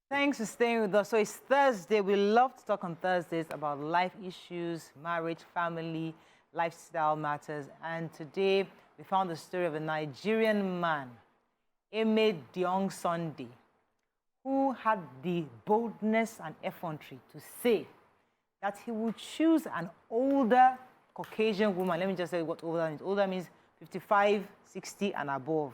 Thanks for staying with us. So it's Thursday. We love to talk on Thursdays about life issues, marriage, family, lifestyle matters. And today we found the story of a Nigerian man, Eme Diong Sunday, who had the boldness and effrontery to say that he would choose an older Caucasian woman. Let me just say what older means. Older means 55, 60 and above,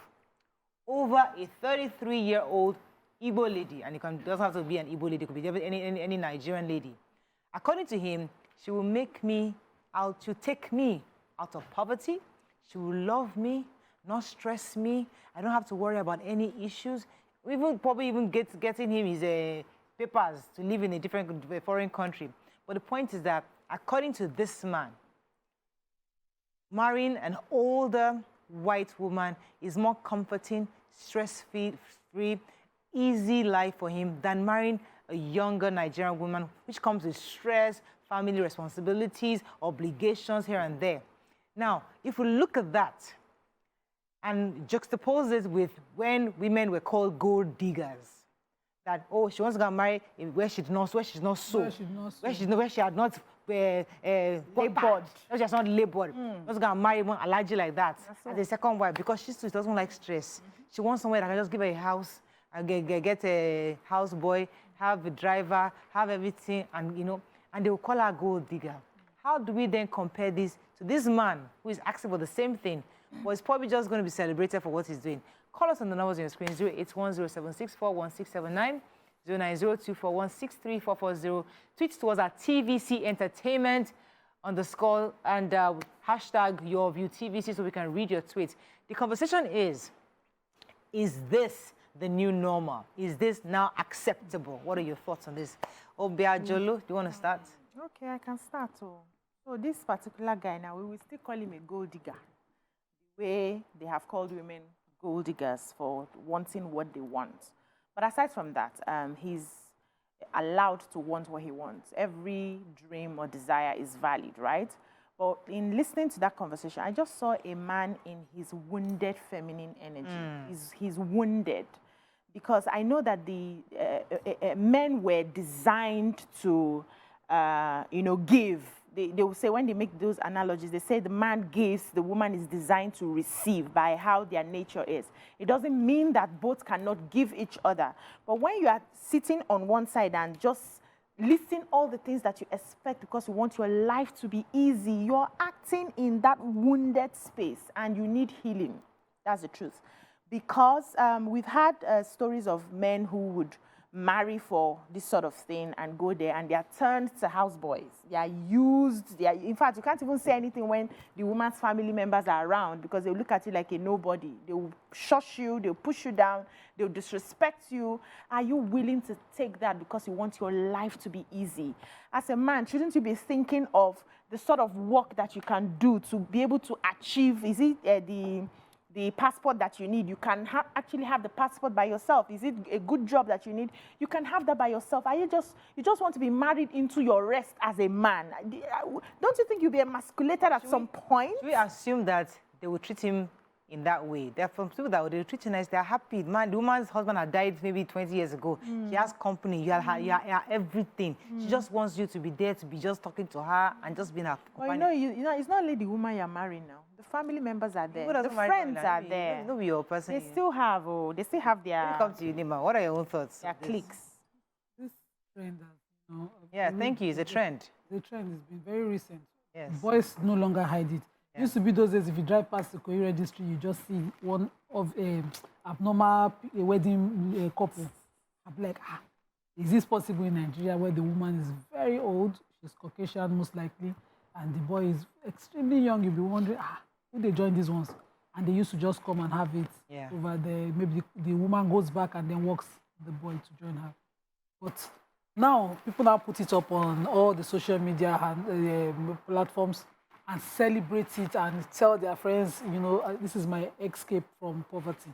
over a 33-year-old Igbo lady, and it doesn't have to be an Igbo lady, it could be any Nigerian lady. According to him, she will take me out of poverty. She will love me, not stress me. I don't have to worry about any issues. We will probably even getting him his papers to live in a foreign country. But the point is that, according to this man, marrying an older white woman is more comforting, stress-free, easy life for him than marrying a younger Nigerian woman, which comes with stress, family responsibilities, obligations here and there. Now, if we look at that and juxtapose it with when women were called gold diggers, that, oh, she wants to get married where she's not so, where she had not labored. She has not labored. Wants to get married one allergy like that as a second wife, because she doesn't like stress. She wants somewhere that can just give her a house, get a houseboy, have a driver, have everything, and and they will call her a gold digger. How do we then compare this to this man who is asking for the same thing, but is probably just going to be celebrated for what he's doing? Call us on the numbers on your screen: 08107641679, 09024163440. Tweet to us at TVC Entertainment _ and hashtag Yourview TVC so we can read your tweets. The conversation is this the new normal? Is this now acceptable? What are your thoughts on this? Obiajolo, do you want to start? Okay, I can start. So this particular guy now, we will still call him a gold digger. The way they have called women gold diggers for wanting what they want. But aside from that, he's allowed to want what he wants. Every dream or desire is valid, right? But in listening to that conversation, I just saw a man in his wounded feminine energy. He's wounded. Because I know that the men were designed to, give. They will say, when they make those analogies, they say the man gives, the woman is designed to receive by how their nature is. It doesn't mean that both cannot give each other. But when you are sitting on one side and just listing all the things that you expect because you want your life to be easy, you're acting in that wounded space and you need healing. That's the truth. Because we've had stories of men who would marry for this sort of thing and go there, and they are turned to houseboys. They are used. In fact, you can't even say anything when the woman's family members are around, because they'll look at you like a nobody. They'll shush you. They'll push you down. They'll disrespect you. Are you willing to take that because you want your life to be easy? As a man, shouldn't you be thinking of the sort of work that you can do to be able to achieve? Is it the passport that you need? You can actually have the passport by yourself. Is it a good job that you need? You can have that by yourself. Are you just want to be married into your rest as a man? Don't you think you'll be emasculated at some point? Should we assume that they will treat him in that way? There are some people that they treat you nice, they're happy. Man, the woman's husband had died maybe 20 years ago. She has company, you are everything. She just wants you to be there, to be just talking to her and just being her companion. Well, it's not only the woman you're marrying now. The family members are there. The friends are there. Don't be your person. They still have their... When it comes to you, Nima, what are your own thoughts? Their cliques. This trend has, yeah, thank you. It's a trend. The trend has been very recent. Yes. Boys no longer hide it. Yeah. Used to be those days, if you drive past the Koyi registry, you just see one of abnormal wedding couple. I'm like, is this possible in Nigeria, where the woman is very old, she's Caucasian most likely, and the boy is extremely young? You'll be wondering, who they join these ones? And they used to just come and have it over there. Maybe the woman goes back and then walks the boy to join her. But now, people now put it up on all the social media and platforms and celebrate it and tell their friends, this is my escape from poverty.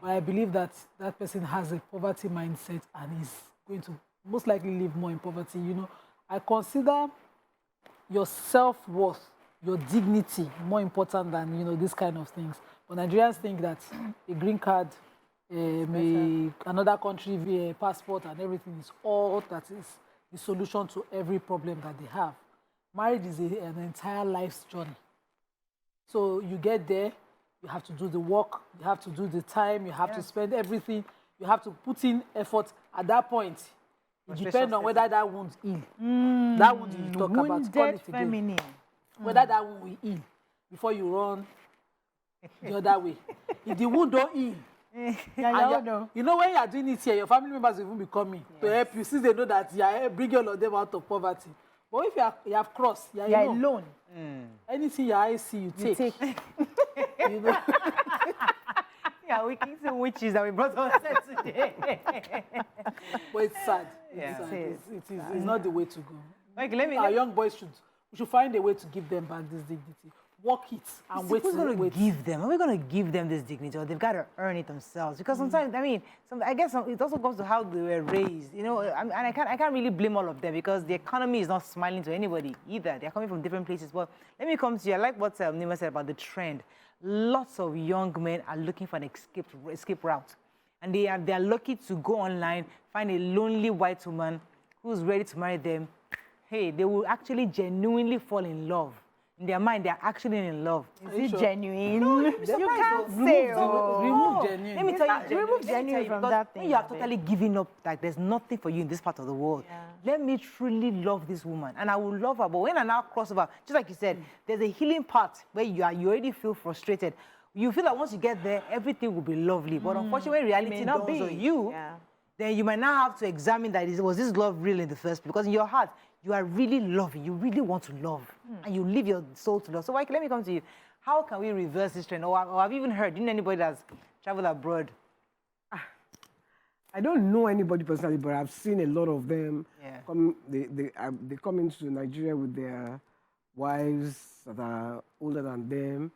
But I believe that that person has a poverty mindset and is going to most likely live more in poverty. I consider your self-worth, your dignity more important than, these kind of things. But Nigerians think that a green card another country via passport and everything is all that is the solution to every problem that they have. Marriage is an entire life's journey. So you get there, you have to do the work, you have to do the time, you have to spend everything, you have to put in effort. At that point, it depends on whether that wound heal. That wound you talk about, call it feminine. Whether that wound will heal before you run the other way. If the wound don't heal, you know when you are doing it here, your family members will even be coming to help you, since they know that you are bringing all of them out of poverty. But if you have crossed, you are alone. Anything your eyes see, you take. You know? Yeah, we keep some witches that we brought on set today. But it's sad. Yeah. It's not the way to go. Okay, Our young boys should find a way to give them back this dignity. Work it and wait. Who's going to give them? Are we going to give them this dignity, or they've got to earn it themselves? Because sometimes, I guess it also goes to how they were raised. You know, and I can't really blame all of them, because the economy is not smiling to anybody either. They're coming from different places. But let me come to you. I like what Nima said about the trend. Lots of young men are looking for an escape route, and they are lucky to go online, find a lonely white woman who's ready to marry them. Hey, they will actually genuinely fall in love. In their mind, they're actually in love. Is it genuine? No, you can't say. Remove genuine. Let me tell you, remove genuine from that thing. When you are totally giving up, like there's nothing for you in this part of the world. Yeah. Let me truly love this woman, and I will love her. But when I now cross over, just like you said, there's a healing part where you already feel frustrated. You feel that once you get there, everything will be lovely. But unfortunately, when reality dawns on you, then you might now have to examine that, was this love real in the first place? Because in your heart, you are really loving. You really want to love. And you leave your soul to love. So, Mike, let me come to you. How can we reverse this trend? Or have you even heard, do you know anybody that's traveled abroad? I don't know anybody personally, but I've seen a lot of them come. They come into Nigeria with their wives that are older than them.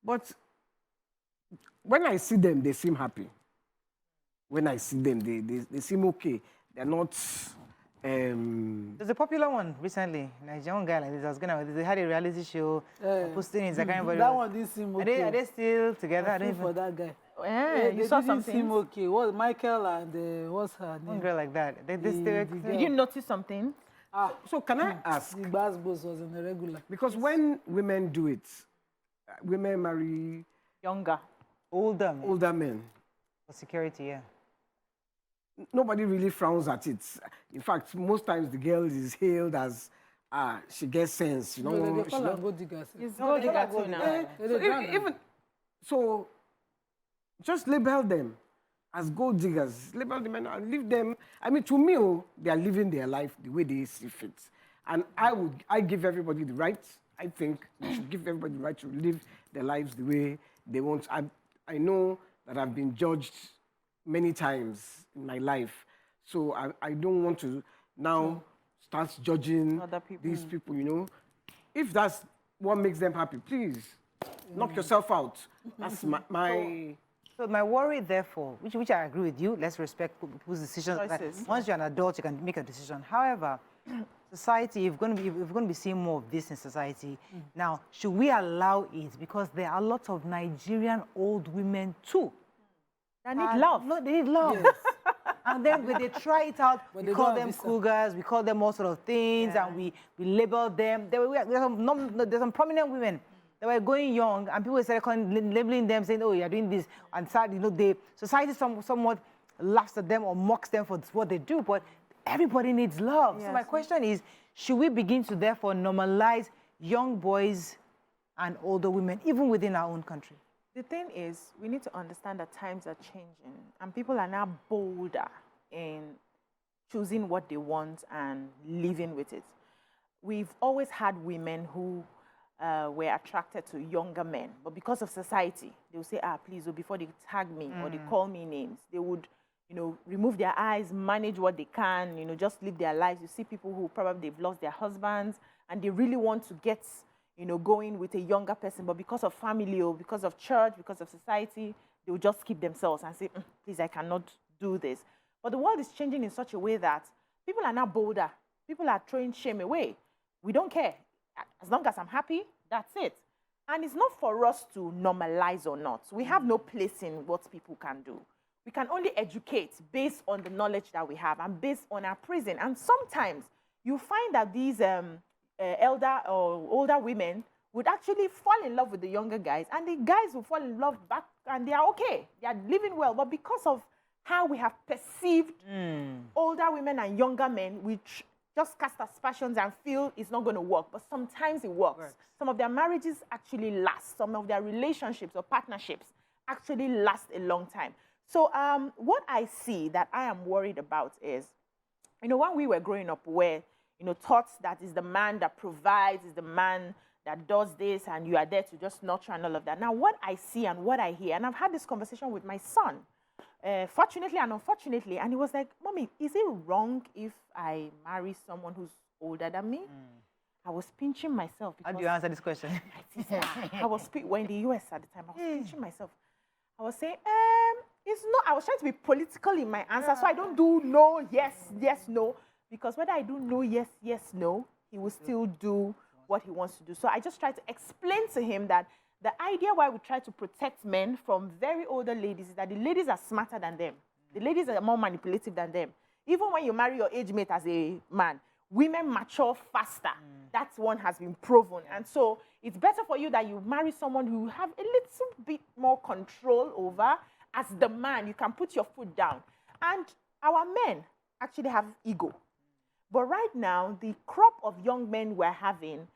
But when I see them, they seem happy. When I see them, they seem okay. They're not... There's a popular one recently, Nigerian guy like this. They had a reality show posting it. That one didn't seem okay. Are they still together? I feel for that guy. Yeah, you saw something. Seem okay. What Michael and what's her name? One girl like that. Did you notice something? So can I ask? The Basbos was in the regular. Because when women do it, women marry older men. For security, yeah. Nobody really frowns at it. In fact, most times the girl is hailed as she gets sense. You know, no, they call her gold diggers. It's gold digger too now. So just label them as gold diggers. Label them and leave them. I mean, to me, they are living their life the way they see fit. And I give everybody the right. I think we should give everybody the right to live their lives the way they want. I know that I've been judged many times in my life. So I don't want to now start judging these people, you know. If that's what makes them happy, please knock yourself out. That's my... So my worry, therefore, which I agree with you, let's respect people's decisions. Like, once you're an adult, you can make a decision. However, society, if we're going to be seeing more of this in society, now, should we allow it? Because there are lots of Nigerian old women, too. They need love. No, they need love. Yes. And then when they try it out, we call them cougars, we call them all sort of things, and we label them. There's some prominent women that were going young, and people started labeling them, saying, oh, you're doing this. And sad, you know, society somewhat laughs at them or mocks them for what they do, but everybody needs love. Yes. So my question is, should we begin to therefore normalize young boys and older women, even within our own country? The thing is, we need to understand that times are changing, and people are now bolder in choosing what they want and living with it. We've always had women who were attracted to younger men, but because of society, they would say, please, before they tag me or they call me names, they would, you know, remove their eyes, manage what they can, you know, just live their lives. You see people who probably they've lost their husbands and they really want to get, you know, going with a younger person, but because of family or because of church, because of society, they will just keep themselves and say, please, I cannot do this. But the world is changing in such a way that people are now bolder. People are throwing shame away. We don't care. As long as I'm happy, that's it. And it's not for us to normalize or not. We have no place in what people can do. we can only educate based on the knowledge that we have and based on our prison. And sometimes you find that these elder or older women would actually fall in love with the younger guys, and the guys will fall in love back, and they are okay. They are living well. But because of how we have perceived older women and younger men, we just cast aspersions and feel it's not going to work. But sometimes it works. Some of their marriages actually last. Some of their relationships or partnerships actually last a long time. So what I see that I am worried about is, you know, when we were growing up, where, you know, taught that is the man that provides, is the man that does this, and you are there to just nurture and all of that. Now, what I see and what I hear, and I've had this conversation with my son, fortunately and unfortunately, and he was like, Mommy, is it wrong if I marry someone who's older than me? I was pinching myself. How do you answer this question? I was, we're in the US at the time, I was pinching myself. I was saying, it's not, I was trying to be political in my answer, so I don't do no, yes, yes, no. Because whether I do no, yes, yes, no, he will still do what he wants to do. So I just try to explain to him that the idea why we try to protect men from very older ladies is that the ladies are smarter than them. The ladies are more manipulative than them. Even when you marry your age mate as a man, women mature faster. That one has been proven. And so it's better for you that you marry someone who you have a little bit more control over. As the man, you can put your foot down. And our men actually have ego. But right now, the crop of young men we're having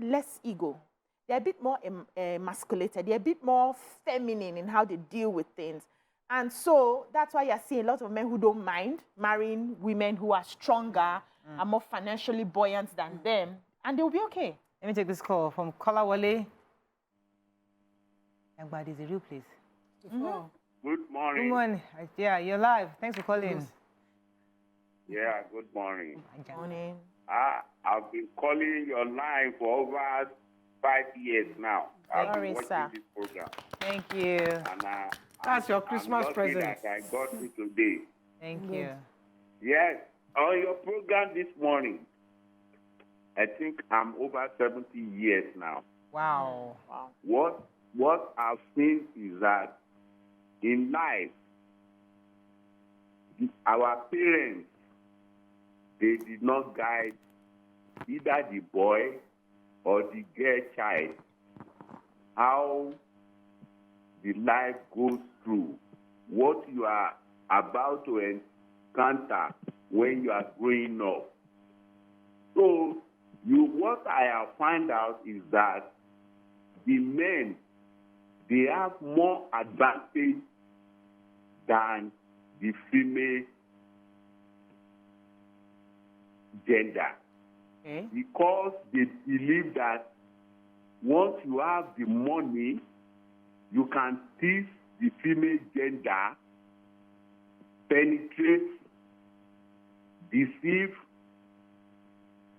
less ego. They're a bit more emasculated. They're a bit more feminine in how they deal with things. And so that's why you're seeing a lot of men who don't mind marrying women who are stronger and more financially buoyant than them, and they'll be okay. Let me take this call from Kolawole. Yagbadi is a real place. Good morning. Good morning. Yeah, you're live. Thanks for calling. Yeah, good morning. Good morning. I've been calling your line for over 5 years now. I've been Sorry, watching this program. Thank you. And That's your I'm Christmas lucky present. that I got you today. Thank you. Yes, on your program this morning, I think I'm over 70 years now. Wow. What I've seen is that in life, our parents, they did not guide either the boy or the girl child how the life goes through, what you are about to encounter when you are growing up. So what I have found out is that the men, they have more advantage than the female gender. Okay. Because they believe that once you have the money, you can teach the female gender, penetrate, deceive,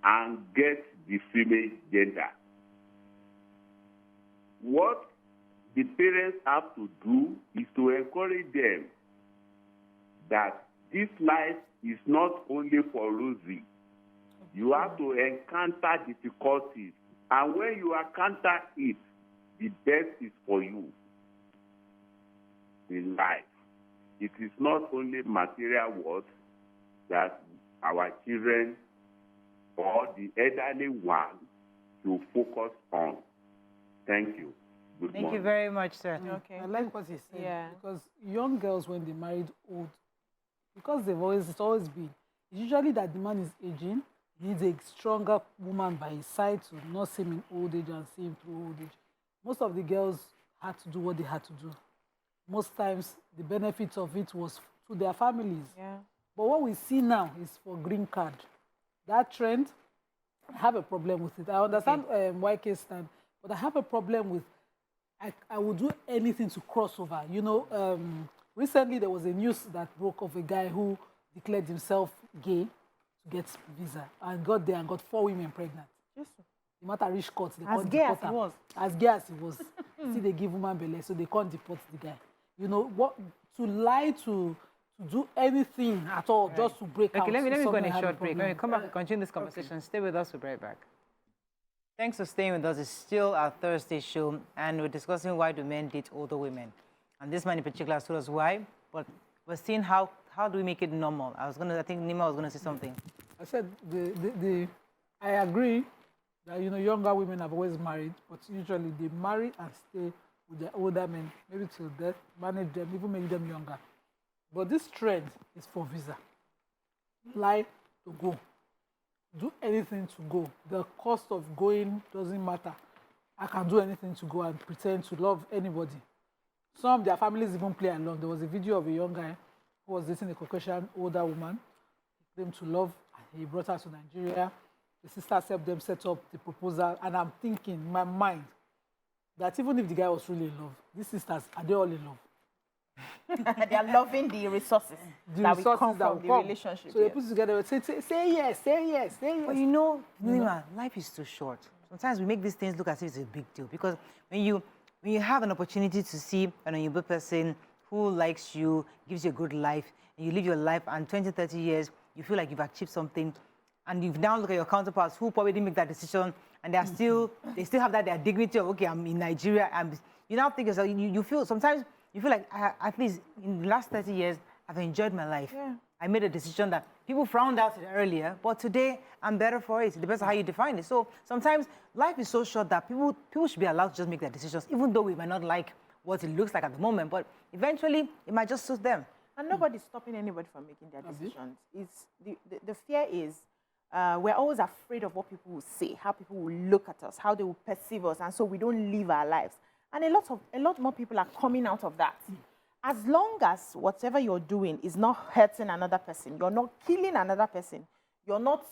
and get the female gender. What the parents have to do is to encourage them that this life is not only for rosy. You have to encounter difficulties. And when you encounter it, the best is for you in life. It is not only material wealth that our children or the elderly one should focus on. Thank you. Good morning. Thank you very much, sir. Okay. I like what he said. Yeah. Because young girls, when they married old, because it's always been, it's usually that the man is aging, he needs a stronger woman by his side to not see him in old age and see him through old age. Most of the girls had to do what they had to do. Most times, the benefit of it was to their families. Yeah. But what we see now is for green card. That trend, I have a problem with it. I understand YK stand, but I have a problem with, I would do anything to cross over. You know, recently there was a news that broke of a guy who declared himself gay to get visa and got there and got 4 women pregnant. Yes. The matter reached court. They As can't gay as deport he him. was. As gay as he was. See, they give woman belay, so they can't deport the guy. You know, what to lie to do anything at all just to break out. Okay, let me go on somewhere a had short break. When we problem. come back and continue this conversation, stay with us. We'll be right back. Thanks for staying with us. It's still our Thursday show, and we're discussing why do men date older women. And this man in particular has told us why, But we're seeing how do we make it normal? I think Nima was gonna say something. I said I agree that younger women have always married, but usually they marry and stay with their older men, maybe till death, manage them, even make them younger. But this trend is for visa. Fly to go. Do anything to go. The cost of going doesn't matter. I can do anything to go and pretend to love anybody. Some of their families even play along. There was a video of a young guy who was dating a Caucasian older woman. He claimed to love, and he brought her to Nigeria. The sisters helped them set up the proposal. And I'm thinking in my mind that even if the guy was really in love, these sisters, are they all in love? They are loving the resources that will come from the relationship. So they put it together and say yes, say yes, say yes. But Nima, life is too short. Sometimes we make these things look as if it's a big deal, because when you have an opportunity to see an unable person who likes you, gives you a good life, and you live your life, and 20, 30 years, you feel like you've achieved something, and you've now look at your counterparts who probably didn't make that decision, and they still have their dignity of, okay, I'm in Nigeria, and you now think yourself, you feel sometimes you feel like at least in the last 30 years I've enjoyed my life. Yeah. I made a decision that people frowned out earlier, but today I'm better for it. It depends on how you define it. So sometimes life is so short that people should be allowed to just make their decisions, even though we might not like what it looks like at the moment, but eventually it might just suit them. And nobody's stopping anybody from making their decisions. It's the fear is we're always afraid of what people will say, how people will look at us, how they will perceive us, and so we don't live our lives. And a lot more people are coming out of that. As long as whatever you're doing is not hurting another person, you're not killing another person, you're not,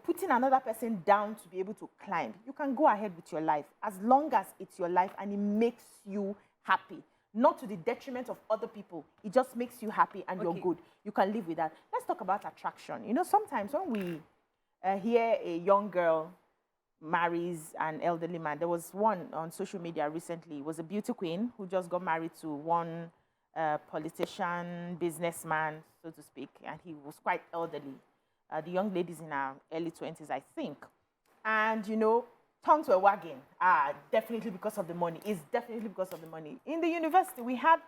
putting another person down to be able to climb, you can go ahead with your life as long as it's your life and it makes you happy. Not to the detriment of other people. It just makes you happy and you're good. You can live with that. Let's talk about attraction. Sometimes when we hear a young girl marries an elderly man, there was one on social media recently. It was a beauty queen who just got married to one politician, businessman, so to speak, and he was quite elderly. The young lady's in her early 20s, I think. And, tongues were wagging. Definitely because of the money. It's definitely because of the money. In the university, we had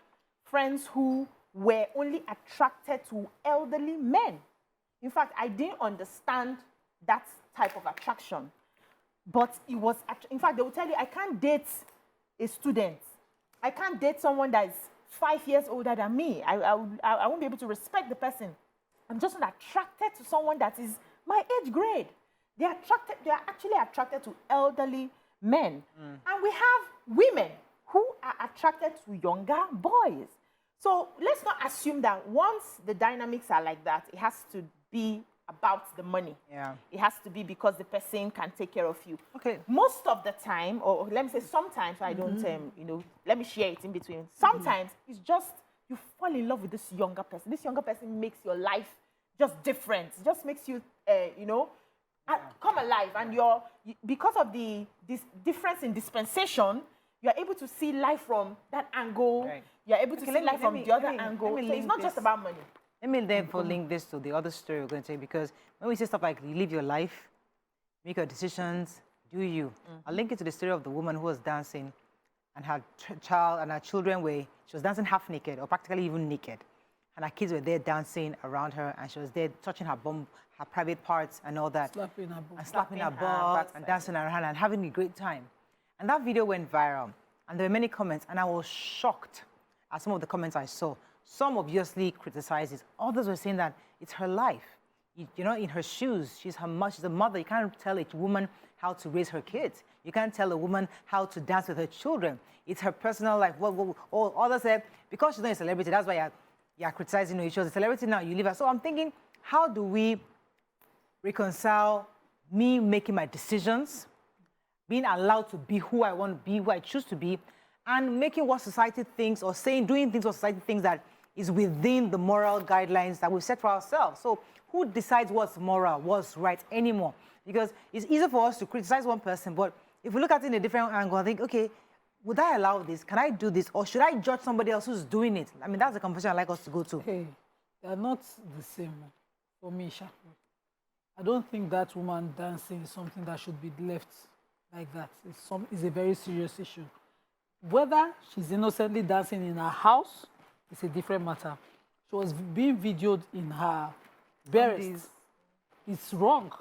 friends who were only attracted to elderly men. In fact, I didn't understand that type of attraction. But it was, in fact, they will tell you, I can't date a student. I can't date someone that is 5 years older than me. I won't be able to respect the person. I'm just not attracted to someone that is my age grade. They are actually attracted to elderly men. And we have women who are attracted to younger boys. So let's not assume that once the dynamics are like that, it has to be about the money. Yeah. It has to be because the person can take care of you. Okay. Most of the time, or let me say sometimes, I don't, let me share it in between. Sometimes it's just you fall in love with this younger person. This younger person makes your life just different. It just makes you, come alive. And because of this difference in dispensation, you're able to see life from that angle. Right. You're able to see life from the other angle. So it's not just about money. Let me therefore link this to the other story we're going to say, because when we say stuff like you live your life, make your decisions, do you. I'll link it to the story of the woman who was dancing and her child and her children she was dancing half naked or practically even naked. And her kids were there dancing around her, and she was there touching her bum, her private parts and all that. Slapping her bum. And slapping her butt and dancing around and having a great time. And that video went viral. And there were many comments, and I was shocked at some of the comments I saw. Some obviously criticized it. Others were saying that it's her life. In her shoes, she's a mother. You can't tell a woman how to raise her kids. You can't tell a woman how to dance with her children. It's her personal life. All others said, because she's not a celebrity, that's why you're criticizing her. She was a celebrity now, you leave her. So I'm thinking, how do we reconcile me making my decisions, being allowed to be who I want to be, who I choose to be, and making what society thinks or doing things what society thinks that is within the moral guidelines that we've set for ourselves. So who decides what's moral, what's right anymore? Because it's easy for us to criticize one person, but if we look at it in a different angle, I think, okay, would I allow this? Can I do this? Or should I judge somebody else who's doing it? I mean, that's the conversation I'd like us to go to. Hey, they're not the same for me, Sha. I don't think that woman dancing is something that should be left like that. It's a very serious issue. Whether she's innocently dancing in her house is a different matter. she was being videoed in her barest. Undies. It's wrong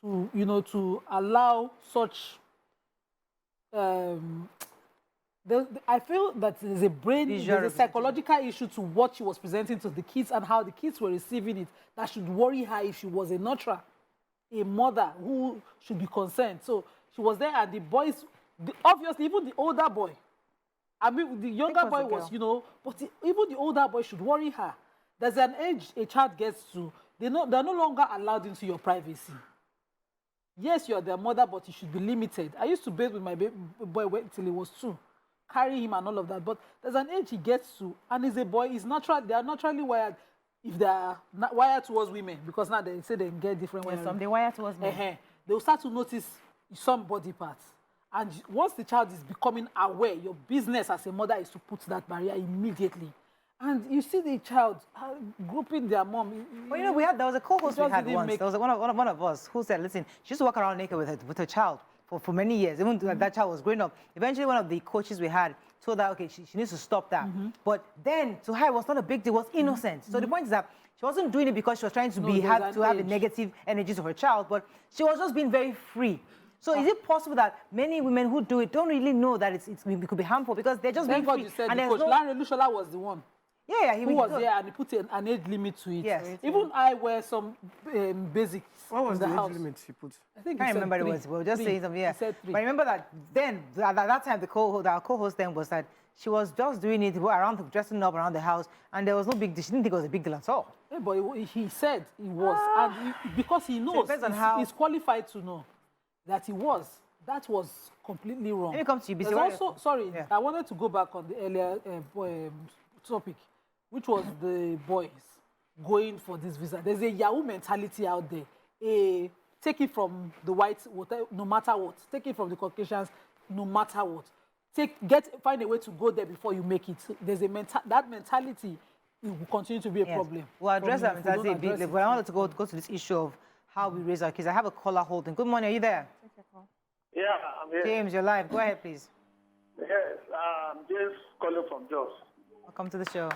to, to allow such. I feel that there's a psychological issue to what she was presenting to the kids and how the kids were receiving it that should worry her if she was a nurturer, a mother who should be concerned. So she was there, and the boys, obviously, even the older boy, I mean, the younger boy was, but even the older boy should worry her. There's an age a child gets to, they're no longer allowed into your privacy. Yes, you're their mother, but you should be limited. I used to bathe with my boy till he was 2, carry him and all of that. But there's an age he gets to, and he's a boy. They are naturally wired. If they are not wired towards women, because now they say they get different wiring. Some they wire towards men. They will start to notice some body parts. And once the child is becoming aware, your business as a mother is to put that barrier immediately. And you see the child grouping their mom. Well, there was a co-host we had once. There was one of us who said, listen, she used to walk around naked with her child for many years, even that child was growing up. Eventually, one of the coaches we had told her, okay, she needs to stop that. But then, to her, it was not a big deal. It was innocent. So the point is that she wasn't doing it because she was trying to have the negative energies of her child, but she was just being very free. So is it possible that many women who do it don't really know that it could be harmful because they're just being free? You said and the coach, Larry Lushola was the one. Yeah, he was there, and he put an age limit to it. Yes. Even I wear some basics. What was the house. age limit he put? I think I can't remember 3. It was. We were just saying something. Yeah. He said 3. But I remember that then, at that time, our co-host then was that she was just doing it dressing up around the house, and there was no big deal. She didn't think it was a big deal at all. Yeah, but he said he was, and because he knows, he's qualified to know that he was. That was completely wrong. Let me come to you, BC. I wanted to go back on the earlier topic, which was the boys going for this visa. There's a Yahoo mentality out there. Take it from the whites, no matter what. Take it from the Caucasians, no matter what. Find a way to go there before you make it. There's that mentality. It will continue to be a problem. We'll address that mentality a bit, but I wanted to go to this issue of how we raise our kids. I have a caller holding. Good morning. Are you there? Yeah, I'm here. James, you're live. Go ahead, please. Yes, I'm just calling from Jos. Welcome to the show.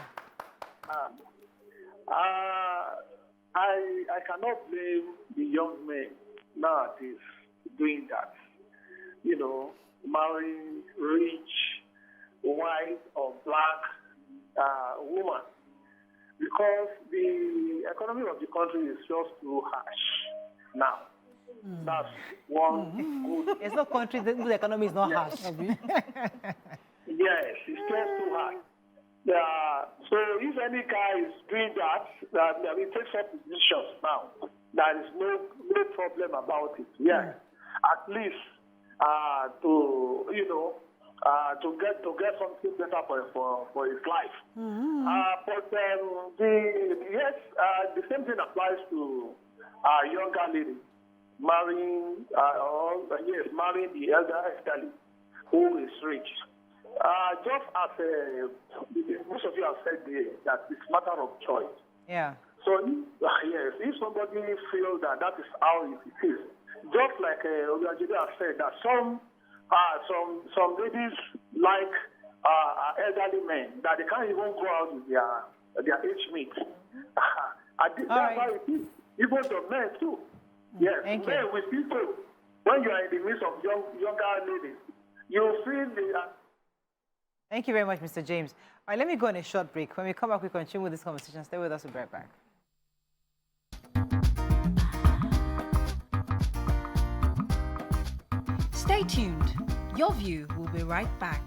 I cannot blame the young men nowadays doing that. Marrying rich, white or black woman, because the economy of the country is just too harsh now. That's one good. There's no country whose economy is not harsh. Yes, it's just too hard. So if any guy is doing that, he takes up positions now. There is no problem about it. Yes, at least to get something better for his life. But the same thing applies to younger ladies. Marrying the elderly who is rich. Just as most of you have said there, that it's a matter of choice. Yeah. So, if somebody feels that is how it is, just like Oyajide has said, that some ladies like elderly men, that they can't even go out with their age mates. That's how it is. Even the men too. Yes, Thank men you. with people. When you are in the midst of younger ladies, you feel Thank you very much, Mr. James. All right, let me go on a short break. When we come back, we continue with this conversation. Stay with us. We'll be right back. Stay tuned. Your View will be right back.